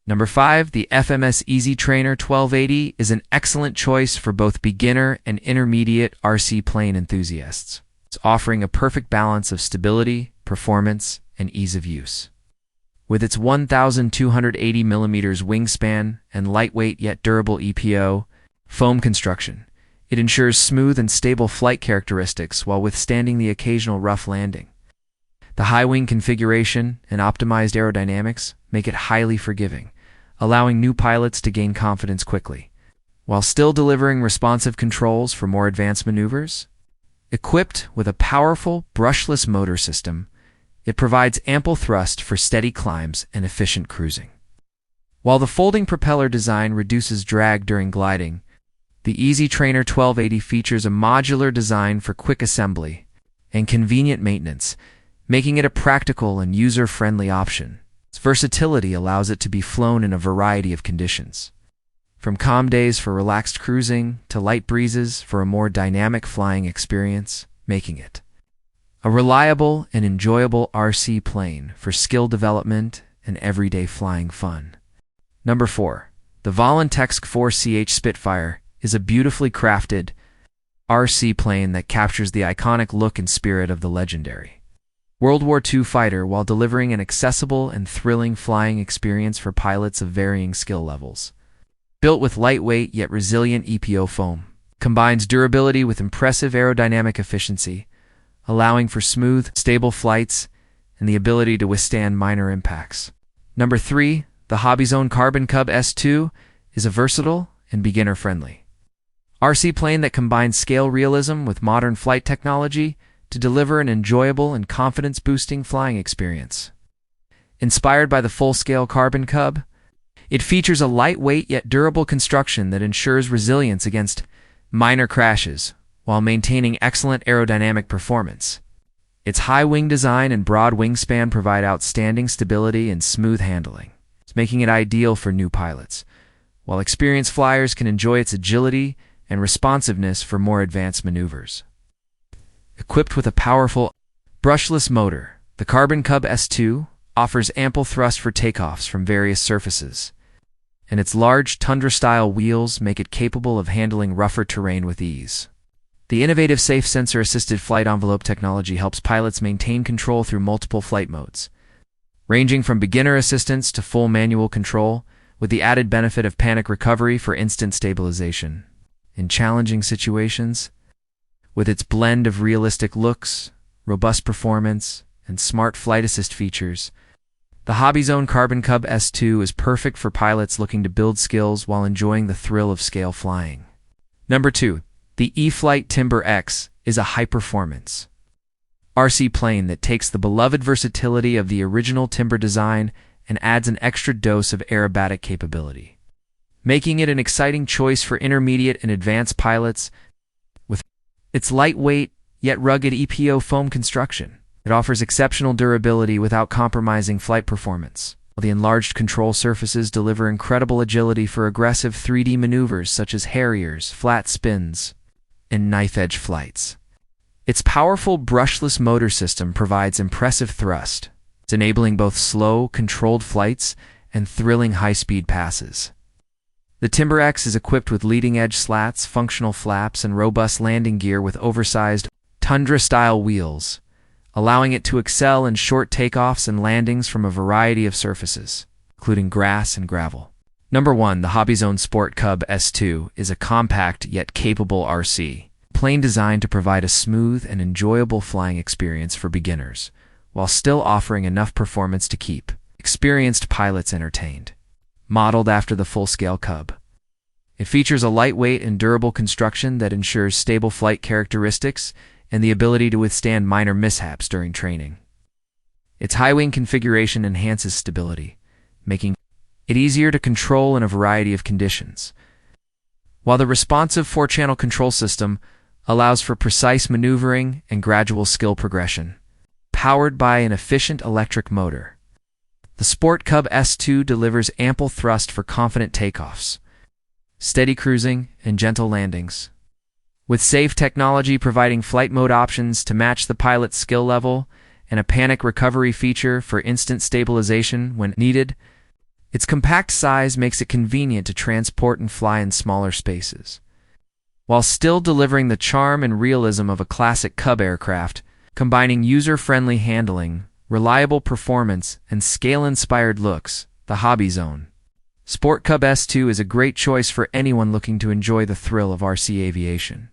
Number 5, the FMS Easy Trainer 1280 is an excellent choice for both beginner and intermediate RC plane enthusiasts. It's offering a perfect balance of stability, performance, and ease of use. With its 1,280 millimeters wingspan and lightweight yet durable EPO foam construction, it ensures smooth and stable flight characteristics while withstanding the occasional rough landing. The high wing configuration and optimized aerodynamics make it highly forgiving, allowing new pilots to gain confidence quickly, while still delivering responsive controls for more advanced maneuvers. Equipped with a powerful, brushless motor system, it provides ample thrust for steady climbs and efficient cruising. While the folding propeller design reduces drag during gliding, the Easy Trainer 1280 features a modular design for quick assembly and convenient maintenance, making it a practical and user-friendly option. Its versatility allows it to be flown in a variety of conditions, from calm days for relaxed cruising to light breezes for a more dynamic flying experience, making it a reliable and enjoyable RC plane for skill development and everyday flying fun. Number 4. The VOLANTEXRC 4CH Spitfire is a beautifully crafted RC plane that captures the iconic look and spirit of the legendary World War II fighter while delivering an accessible and thrilling flying experience for pilots of varying skill levels. Built with lightweight yet resilient EPO foam, combines durability with impressive aerodynamic efficiency, allowing for smooth, stable flights and the ability to withstand minor impacts. Number 3, the HobbyZone Carbon Cub S2 is a versatile and beginner-friendly RC plane that combines scale realism with modern flight technology to deliver an enjoyable and confidence-boosting flying experience. Inspired by the full-scale Carbon Cub, it features a lightweight yet durable construction that ensures resilience against minor crashes while maintaining excellent aerodynamic performance. Its high wing design and broad wingspan provide outstanding stability and smooth handling, making it ideal for new pilots, while experienced flyers can enjoy its agility and responsiveness for more advanced maneuvers. Equipped with a powerful, brushless motor, the Carbon Cub S2 offers ample thrust for takeoffs from various surfaces, and its large Tundra-style wheels make it capable of handling rougher terrain with ease. The innovative safe sensor-assisted flight envelope technology helps pilots maintain control through multiple flight modes, ranging from beginner assistance to full manual control, with the added benefit of panic recovery for instant stabilization in challenging situations. With its blend of realistic looks, robust performance, and smart flight assist features, the HobbyZone Carbon Cub S2 is perfect for pilots looking to build skills while enjoying the thrill of scale flying. Number 2. The E-flite Timber X is a high-performance RC plane that takes the beloved versatility of the original timber design and adds an extra dose of aerobatic capability, making it an exciting choice for intermediate and advanced pilots. With its lightweight yet rugged EPO foam construction, it offers exceptional durability without compromising flight performance, while the enlarged control surfaces deliver incredible agility for aggressive 3D maneuvers such as harriers, flat spins, and knife-edge flights. Its powerful brushless motor system provides impressive thrust, enabling both slow, controlled flights and thrilling high-speed passes. The Timber X is equipped with leading-edge slats, functional flaps, and robust landing gear with oversized Tundra-style wheels, allowing it to excel in short takeoffs and landings from a variety of surfaces, including grass and gravel. Number 1, the HobbyZone Sport Cub S2 is a compact yet capable RC plane designed to provide a smooth and enjoyable flying experience for beginners, while still offering enough performance to keep experienced pilots entertained. Modeled after the full-scale Cub, it features a lightweight and durable construction that ensures stable flight characteristics and the ability to withstand minor mishaps during training. Its high wing configuration enhances stability, making it easier to control in a variety of conditions, while the responsive 4-channel control system allows for precise maneuvering and gradual skill progression. Powered by an efficient electric motor, the Sport Cub S2 delivers ample thrust for confident takeoffs, steady cruising, and gentle landings, with safe technology providing flight mode options to match the pilot's skill level and a panic recovery feature for instant stabilization when needed. Its compact size makes it convenient to transport and fly in smaller spaces, while still delivering the charm and realism of a classic Cub aircraft, combining user-friendly handling, reliable performance, and scale-inspired looks. The HobbyZone Sport Cub S2 is a great choice for anyone looking to enjoy the thrill of RC aviation.